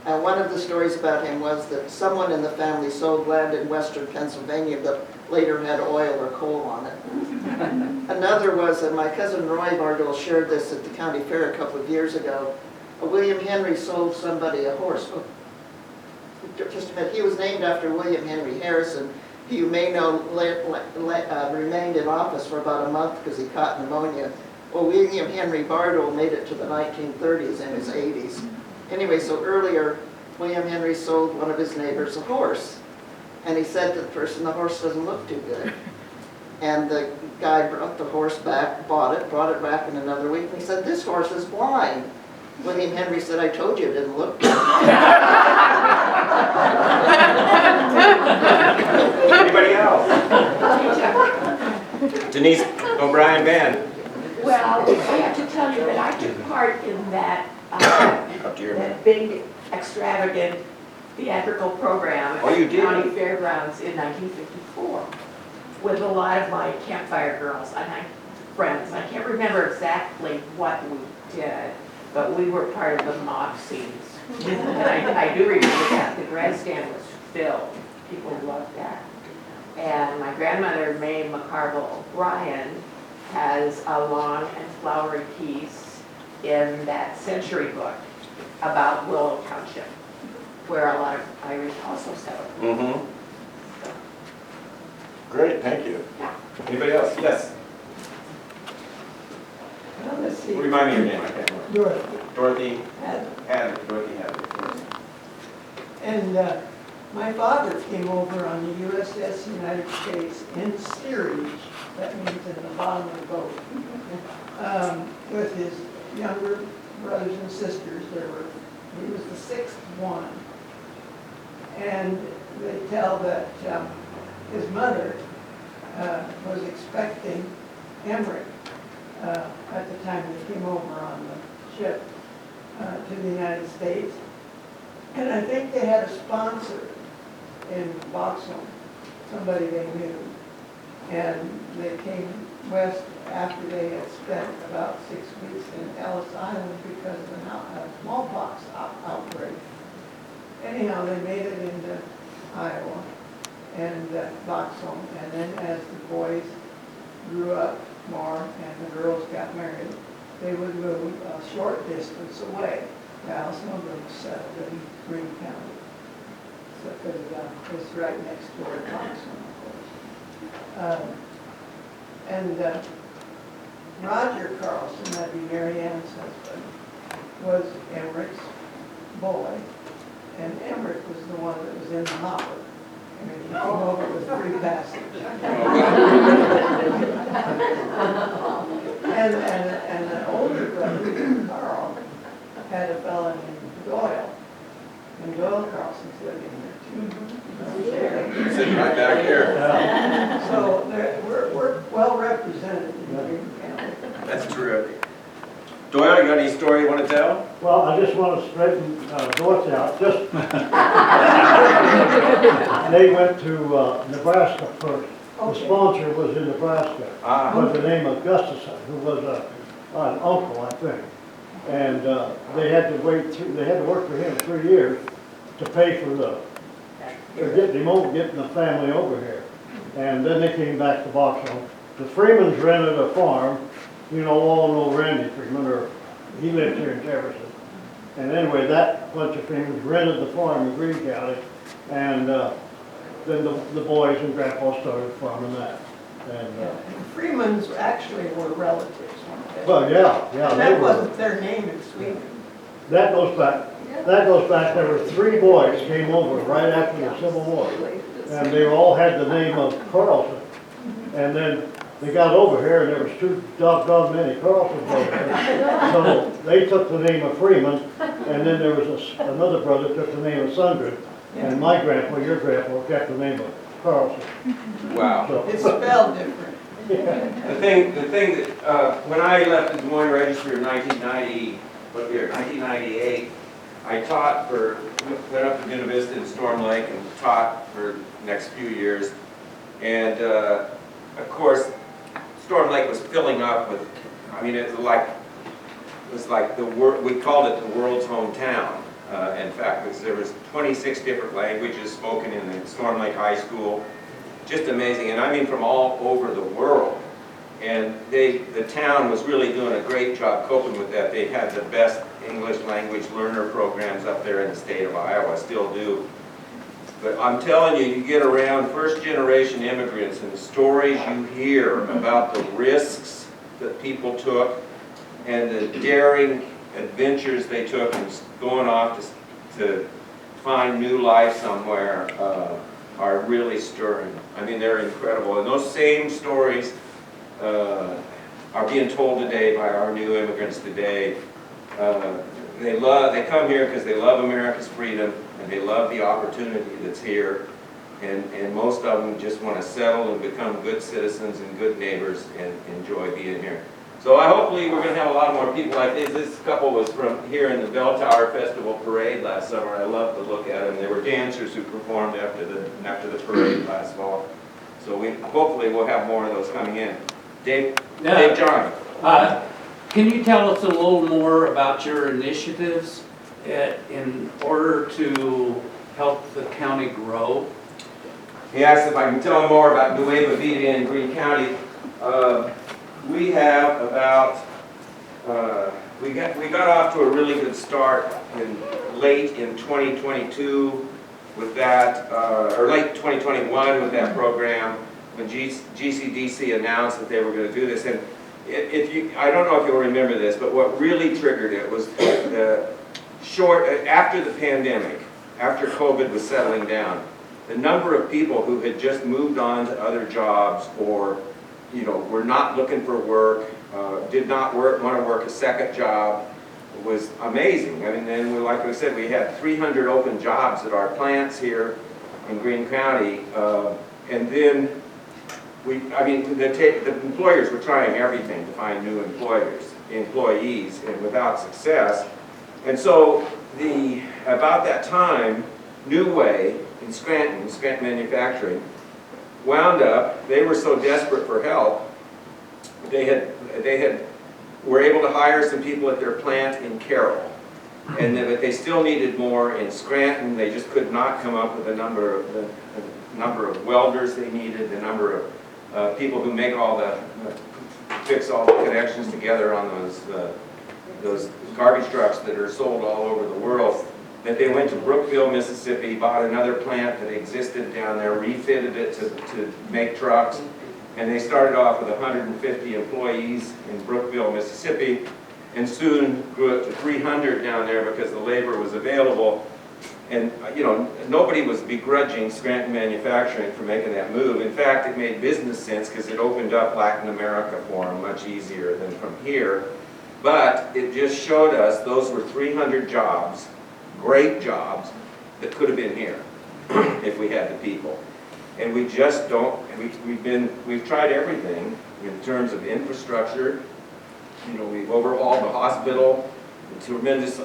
And one of the stories about him was that someone in the family sold land in western Pennsylvania that later had oil or coal on it. Another was that my cousin Roy Bardot shared this at the county fair a couple of years ago. William Henry sold somebody a horse. Oh, just a minute, he was named after William Henry Harrison, who you may know remained in office for about a month because he caught pneumonia. Well, William Henry Bardot made it to the 1930s in his 80s. Anyway, so earlier, William Henry sold one of his neighbors a horse. And he said to the person, the horse doesn't look too good. And the guy brought the horse back, brought it back in another week, and he said, this horse is blind. William Henry said, I told you it didn't look good. Anybody else? Denise O'Brien Van. Well, I have to tell you that I took part in that big extravagant theatrical program Oh, you at did? County Fairgrounds in 1954 with a lot of my campfire girls and friends. I can't remember exactly what we did, but we were part of the mob scenes. And I do remember that. The grandstand was filled. People loved that. And my grandmother, May McCarville O'Brien, has a long and flowery piece in that Century book about Willow Township, where a lot of Irish also settled. Mm-hmm. Great, thank you. Yeah. Anybody else? Yes. Well, let's see. Remind me your name, I can't remember. Dorothy. Dorothy Had- Dorothy Hadley. And my father came over on the USS United States in steerage, that means in the bottom of the boat, with his younger brothers and sisters. He was the 6th one. And they tell that his mother was expecting Emmerich at the time they came over on the ship to the United States. And I think they had a sponsor in Boxholm, somebody they knew. And they came west after they had spent about 6 weeks in Ellis Island because of a smallpox outbreak. Anyhow, they made it into Iowa and Boxholm. And then as the boys grew up more and the girls got married, they would move a short distance away. Alice Milgram was settled in Greene County. So it's right next door to Boxholm, of course. And Roger Carlson, that'd be Mary Ann's husband, was Emmerich's boy. And Emmerich was the one that was in the hopper. I mean, he came over with free passage. Doyle, you got any story you want to tell? Well, I just want to straighten Dorothy out. Just they went to Nebraska first. The sponsor was in Nebraska. Was the name of Gustafson, who was an uncle, I think. And they had to wait through. They had to work for him 3 years to pay for getting him over, getting the family over here. And then they came back to Boxell. The Freemans rented a farm. You know, all know Randy Freeman, or he lived here in Jefferson. And anyway, that bunch of Freemans rented the farm in Greene County, and then the boys and Grandpa started farming that. And Freemans actually were relatives, weren't they? well, yeah, And they that were. wasn't their name in Sweden. That goes back. That goes back. There were 3 boys came over right after the Civil War, and they all had the name of Carlson. And then they got over here, and there was 2 doggone many Carlsons over there. So they took the name of Freeman, and then there was another brother took the name of Sundred, and my grandpa, your grandpa, kept the name of Carlson. Wow. So, It's spelled different. The thing that, when I left the Des Moines Register in 1998, I taught went up to Buena Vista in Storm Lake and taught for the next few years. And of course, Storm Lake was filling up with, I mean, it was like we called it the world's hometown. In fact, there was 26 different languages spoken in the Storm Lake High School. Just amazing, and I mean from all over the world. And the town was really doing a great job coping with that. They had the best English language learner programs up there in the state of Iowa, still do. But I'm telling you, you get around first-generation immigrants and the stories you hear about the risks that people took and the daring adventures they took in going off to find new life somewhere are really stirring. I mean, they're incredible. And those same stories are being told today by our new immigrants today. They come here because they love America's freedom and they love the opportunity that's here. And most of them just want to settle and become good citizens and good neighbors and enjoy being here. So hopefully we're going to have a lot more people like this. This couple was from here in the Bell Tower Festival Parade last summer. I love to look at them. They were dancers who performed after the parade last fall. So hopefully we'll have more of those coming in. Dave John. Can you tell us a little more about your initiatives in order to help the county grow? He asked if I can tell him more about Nueva Vida in Greene County. We have about, we got off to a really good start late in 2022 with that, or late 2021 with that program when GCDC announced that they were going to do this. And I don't know if you'll remember this, but what really triggered it was after the pandemic, after COVID was settling down, the number of people who had just moved on to other jobs or were not looking for work, did not want to work a second job, was amazing. I mean, and like I said, we had 300 open jobs at our plants here in Greene County, and then the employers were trying everything to find new employees, and without success. And so about that time, New Way in Scranton Manufacturing, wound up, they were so desperate for help, they were able to hire some people at their plant in Carroll. But they still needed more in Scranton. They just could not come up with the number of welders they needed, the number of people who make fix all the connections together on those garbage trucks that are sold all over the world. That they went to Brookville, Mississippi, bought another plant that existed down there, refitted it to make trucks, and they started off with 150 employees in Brookville, Mississippi, and soon grew up to 300 down there because the labor was available. And nobody was begrudging Scranton Manufacturing for making that move. In fact, it made business sense because it opened up Latin America for them much easier than from here. But it just showed us those were 300 jobs, great jobs, that could have been here if we had the people. And we just don't, we've tried everything in terms of infrastructure, we've overhauled the hospital, tremendous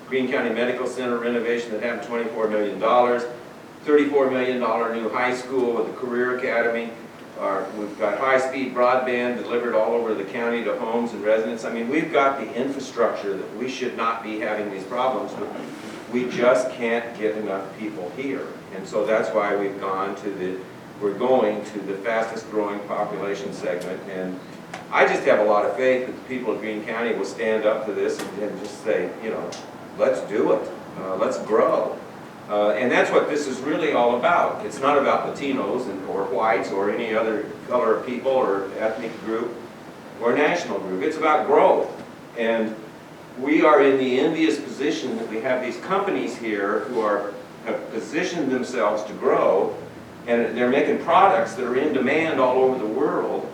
Greene County Medical Center renovation that happened, $24 million. $34 million new high school with the Career Academy. We've got high-speed broadband delivered all over the county to homes and residents. I mean, we've got the infrastructure that we should not be having these problems with. We just can't get enough people here. And so that's why we're going to the fastest growing population segment. And I just have a lot of faith that the people of Greene County will stand up to this and just say, let's do it, let's grow. And that's what this is really all about. It's not about Latinos or whites or any other color of people or ethnic group or national group. It's about growth. And we are in the envious position that we have these companies here who have positioned themselves to grow, and they're making products that are in demand all over the world.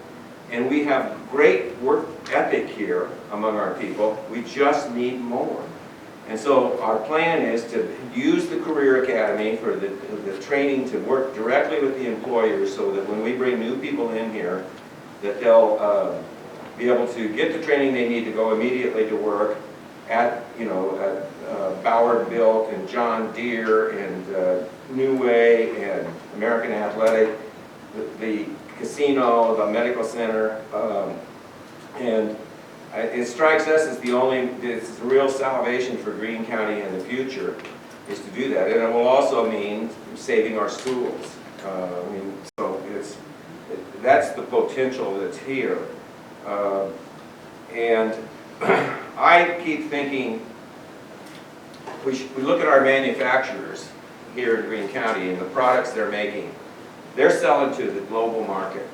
And we have great work ethic here among our people. We just need more. And so our plan is to use the Career Academy for the training to work directly with the employers so that when we bring new people in here, that they'll be able to get the training they need to go immediately to work at, Ballard Built and John Deere and New Way and American Athletic, the casino, the medical center, and it strikes us as it's the real salvation for Greene County in the future is to do that. And it will also mean saving our schools. So that's the potential that's here. And I keep thinking, we look at our manufacturers here in Greene County and the products they're making. They're selling to the global market.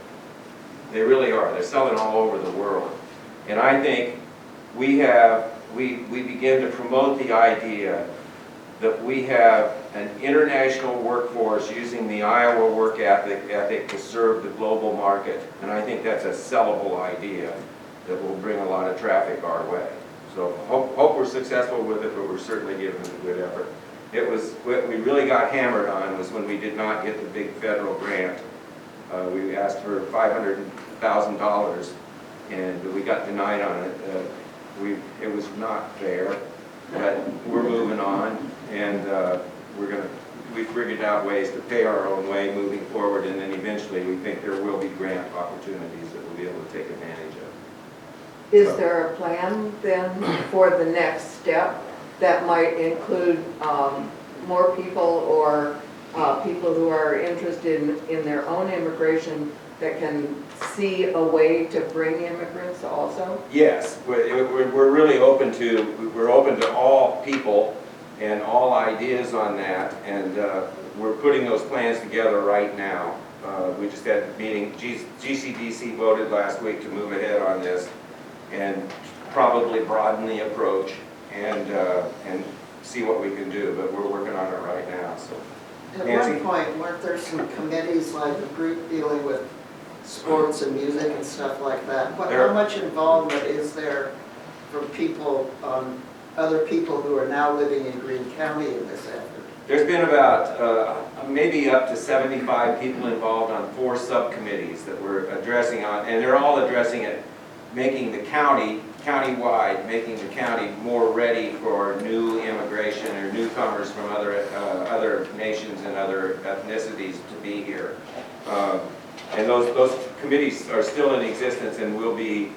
They really are. They're selling all over the world. And I think we begin to promote the idea that we have an international workforce using the Iowa work ethic to serve the global market. And I think that's a sellable idea that will bring a lot of traffic our way. So hope we're successful with it, but we're certainly giving it a good effort. What we really got hammered on was when we did not get the big federal grant. We asked for $500,000 and we got denied on it. It was not fair, but we're moving on, and we figured out ways to pay our own way moving forward, and then eventually we think there will be grant opportunities that we'll be able to take advantage of. Is there a plan then for the next step that might include more people or people who are interested in their own immigration that can see a way to bring immigrants also? Yes, we're really open to all people and all ideas on that, and we're putting those plans together right now. We just had a meeting. GCDC voted last week to move ahead on this and probably broaden the approach and see what we can do, but we're working on it right now. So, At Nancy? one point, weren't there some committees, like a group dealing with sports and music and stuff like that? How much involvement is there from people, other people who are now living in Greene County in this effort? There's been about maybe up to 75 people involved on 4 subcommittees that we're addressing on, and they're all addressing it, making the countywide, making the county more ready for new immigration or newcomers from other nations and other ethnicities to be here. And those committees are still in existence and will be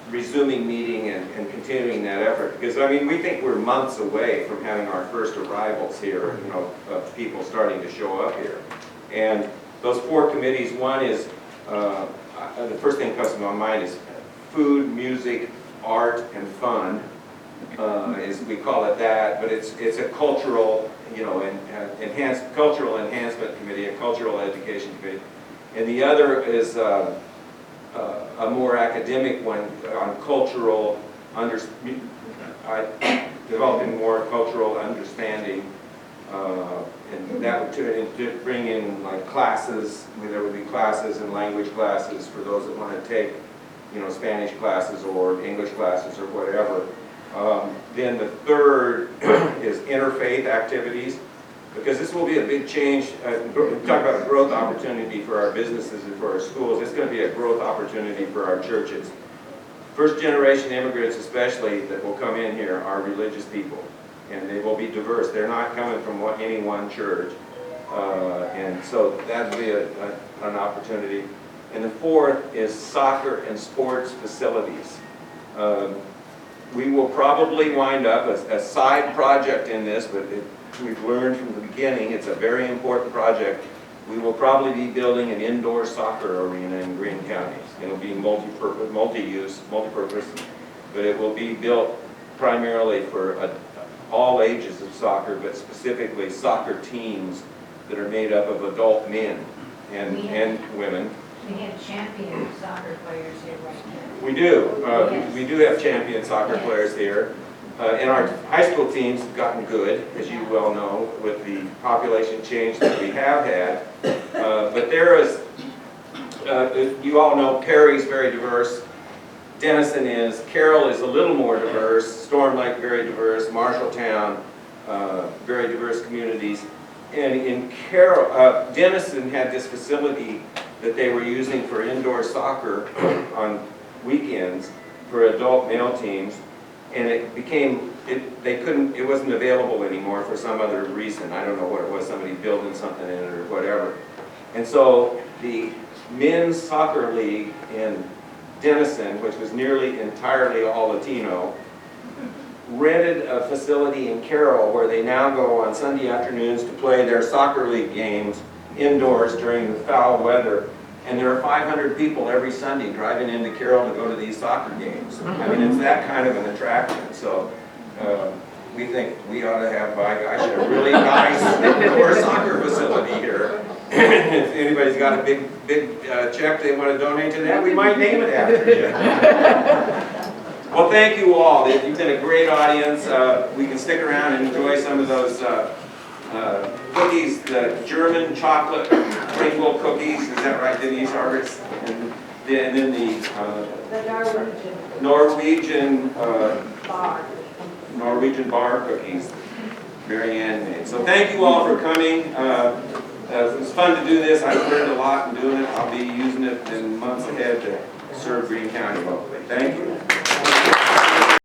resuming meeting and continuing that effort. Because, I mean, we think we're months away from having our first arrivals here, of people starting to show up here. And those 4 committees, one is, the first thing that comes to my mind is food, music, art, and fun, is we call it that, but it's a cultural, cultural enhancement committee, a cultural education committee. And the other is a more academic one on cultural, developing more cultural understanding, and that would bring in like classes. There would be classes and language classes for those that want to take, Spanish classes or English classes or whatever. Then the third is interfaith activities. because this will be a big change. We talk about a growth opportunity for our businesses and for our schools. It's going to be a growth opportunity for our churches. First generation immigrants especially that will come in here are religious people, and they will be diverse. They're not coming from any one church, and so that will be an opportunity. And the fourth is soccer and sports facilities. We will probably wind up a side project in this, but we've learned from the beginning it's a very important project. We will probably be building an indoor soccer arena in Greene County. It'll be multi-purpose, multi-use, multi-purpose, but it will be built primarily for all ages of soccer, but specifically soccer teams that are made up of adult men and women. We have champion soccer players here right now. We do. Yes. We do have champion soccer players here. And our high school teams have gotten good, as you well know, with the population change that we have had. But there is, you all know Perry's very diverse. Denison is. Carroll is a little more diverse. Storm Lake, very diverse. Marshalltown, very diverse communities. And in Carroll, Denison had this facility that they were using for indoor soccer on weekends for adult male teams. And it became, it wasn't available anymore for some other reason. I don't know what it was, somebody building something in it or whatever. And so the men's soccer league in Denison, which was nearly entirely all Latino, rented a facility in Carroll where they now go on Sunday afternoons to play their soccer league games indoors during the foul weather. And there are 500 people every Sunday driving into Carroll to go to these soccer games. I mean, it's that kind of an attraction. So we think we ought to have, by gosh, a really nice indoor soccer facility here. If anybody's got a big check they want to donate to that, we might name it after you. Well, thank you all. You've been a great audience. We can stick around and enjoy some of those cookies, the German chocolate Pringle cookies. Is that right, Denise Artis? And then the Norwegian bar cookies Mary Ann made. So thank you all for coming. It was fun to do this. I've learned a lot in doing it. I'll be using it in months ahead to serve Greene County locally. Thank you.